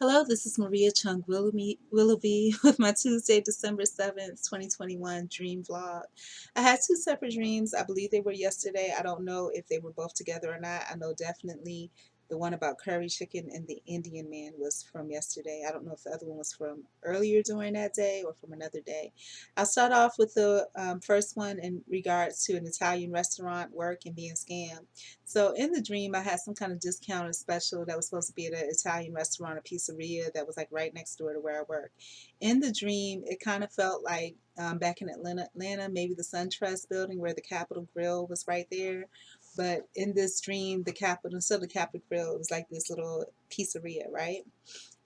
Hello, this is Maria Chung Willoughby with my Tuesday, December 7th, 2021 dream vlog. I had two separate dreams. I believe they were yesterday. I don't know if they were both together or not. I know definitely the one about curry chicken and the Indian man was from yesterday. I don't know if the other one was from earlier during that day or from another day. I'll start off with the first one in regards to an Italian restaurant work and being scammed. So in the dream, I had some kind of discounted special that was supposed to be at an Italian restaurant, a pizzeria that was like right next door to where I work. In the dream, it kind of felt like back in Atlanta, maybe the SunTrust building where the Capitol Grill was right there. But in this dream, the Capitol, instead of the Capitol Grill, it was like this little pizzeria, right?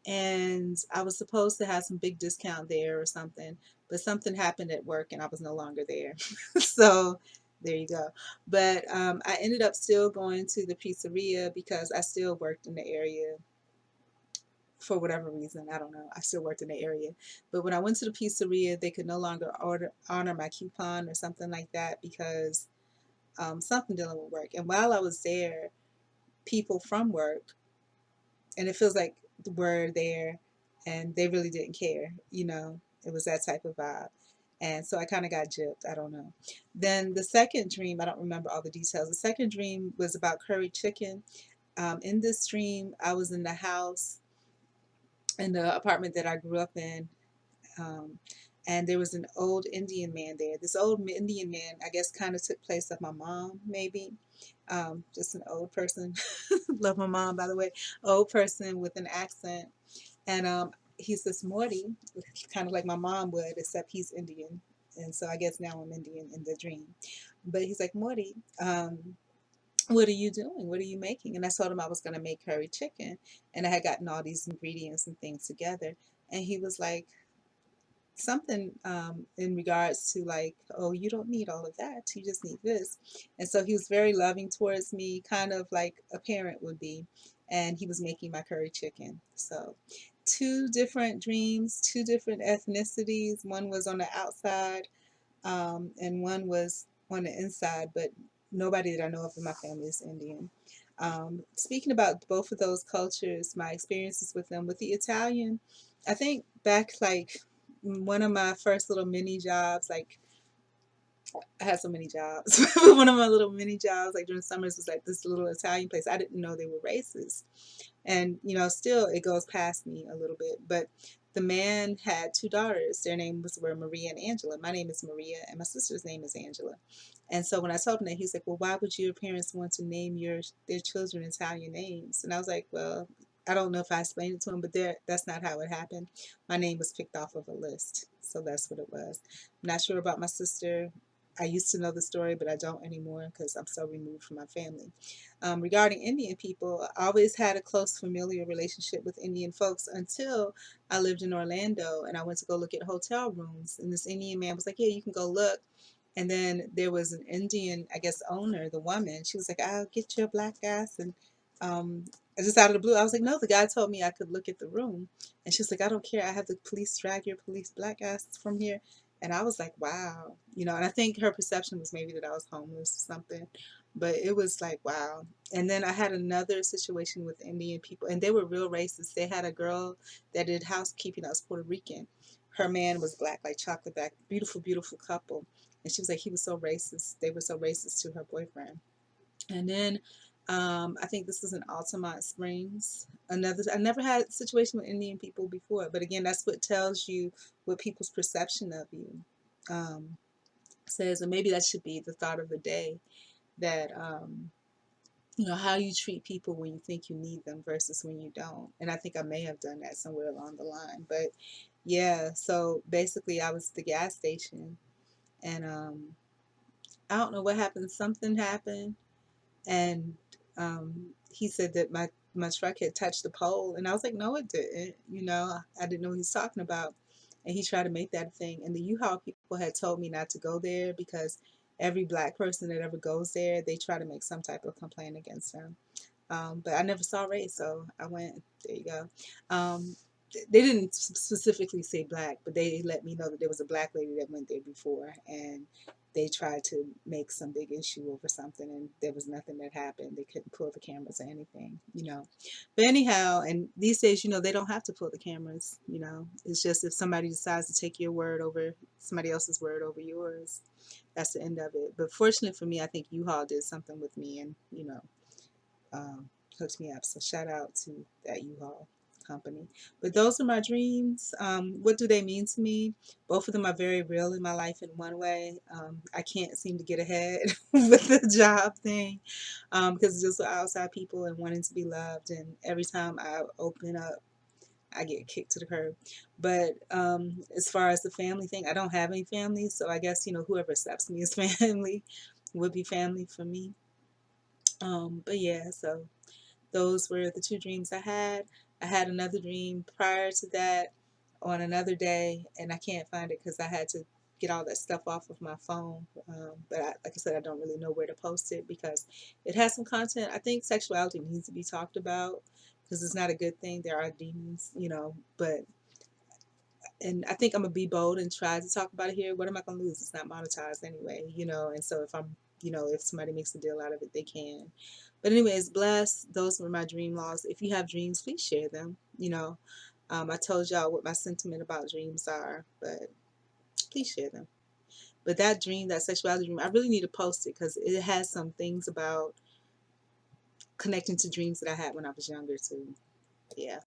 And I was supposed to have some big discount there or something, but something happened at work and I was no longer there. So there you go. But I ended up still going to the pizzeria because I still worked in the area for whatever reason. I don't know. I still worked in the area. But when I went to the pizzeria, they could no longer honor my coupon or something like that because something dealing with work. And while I was there, people from work, and it feels like were there and they really didn't care, it was that type of vibe. And so I kind of got gypped. I don't know. Then the second dream, I don't remember all the details. The second dream was about curry chicken. In this dream, I was in the house in the apartment that I grew up in. Um, and there was an old Indian man there. This old Indian man, I guess, kind of took place of my mom, maybe. Just an old person. Love my mom, by the way. Old person with an accent. And he says Morty, kind of like my mom would, except he's Indian. And so I guess now I'm Indian in the dream. But he's like, Morty, what are you doing? What are you making? And I told him I was going to make curry chicken. And I had gotten all these ingredients and things together. And he was like, something in regards to like, oh, you don't need all of that. You just need this. And so he was very loving towards me, kind of like a parent would be. And he was making my curry chicken. So two different dreams, two different ethnicities. One was on the outside, and one was on the inside, but nobody that I know of in my family is Indian. Speaking about both of those cultures, my experiences with them, with the Italian, I think back like one of my first little mini jobs, like I had so many jobs. One of my little mini jobs, like during summers, was like this little Italian place. I didn't know they were racist. And, still it goes past me a little bit. But the man had two daughters. Their names were Maria and Angela. My name is Maria, and my sister's name is Angela. And so when I told him that, he's like, well, why would your parents want to name their children Italian names? And I was like, well, I don't know if I explained it to him, but that's not how it happened. My name was picked off of a list. So that's what it was. I'm not sure about my sister. I used to know the story, but I don't anymore because I'm so removed from my family. Regarding Indian people, I always had a close familiar relationship with Indian folks until I lived in Orlando and I went to go look at hotel rooms. And this Indian man was like, yeah, you can go look. And then there was an Indian, I guess, owner, the woman. She was like, I'll get you a black ass. And um, just out of the blue, I was like, no, the guy told me I could look at the room. And she was like, I don't care. I have the police drag your police black ass from here. And I was like, wow. And I think her perception was maybe that I was homeless or something. But it was like, wow. And then I had another situation with Indian people, and they were real racist. They had a girl that did housekeeping that was Puerto Rican. Her man was black, like chocolate black, beautiful, beautiful couple. And she was like, he was so racist. They were so racist to her boyfriend. And then I think this was in Altamont Springs. I never had a situation with Indian people before, but again, that's what tells you what people's perception of you um, says, and maybe that should be the thought of the day. That how you treat people when you think you need them versus when you don't. And I think I may have done that somewhere along the line, but yeah. So basically, I was at the gas station, and I don't know what happened. Something happened and he said that my truck had touched the pole, and I was like, no, it didn't. I didn't know what he was talking about, and he tried to make that a thing. And the U-Haul people had told me not to go there because every black person that ever goes there, they try to make some type of complaint against them. But I never saw race, so I went. There you go. They didn't specifically say black, but they let me know that there was a black lady that went there before, and they tried to make some big issue over something, and there was nothing that happened. They couldn't pull the cameras or anything, you know. But anyhow, and these days, you know, they don't have to pull the cameras, you know. It's just if somebody decides to take your word over somebody else's word over yours, that's the end of it. But fortunately for me, I think U-Haul did something with me and, you know, hooked me up. So shout out to that U-Haul company. But those are my dreams. What do they mean to me? Both of them are very real in my life in one way. I can't seem to get ahead with the job thing because it's just outside people and wanting to be loved. And every time I open up, I get kicked to the curb. But as far as the family thing, I don't have any family. So I guess, you know, whoever accepts me as family would be family for me. But yeah, so those were the two dreams I had. I had another dream prior to that on another day, and I can't find it because I had to get all that stuff off of my phone. But like I said, I don't really know where to post it because it has some content. I think sexuality needs to be talked about because it's not a good thing. There are demons, you know, but and I think I'm gonna be bold and try to talk about it here. What am I gonna lose? It's not monetized anyway, you know. And so if I'm, you know, if somebody makes a deal out of it, they can. But anyways, bless. Those were my dream laws. If you have dreams, please share them. You know, I told y'all what my sentiment about dreams are, but please share them. But that dream, that sexuality dream, I really need to post it because it has some things about connecting to dreams that I had when I was younger too. Yeah.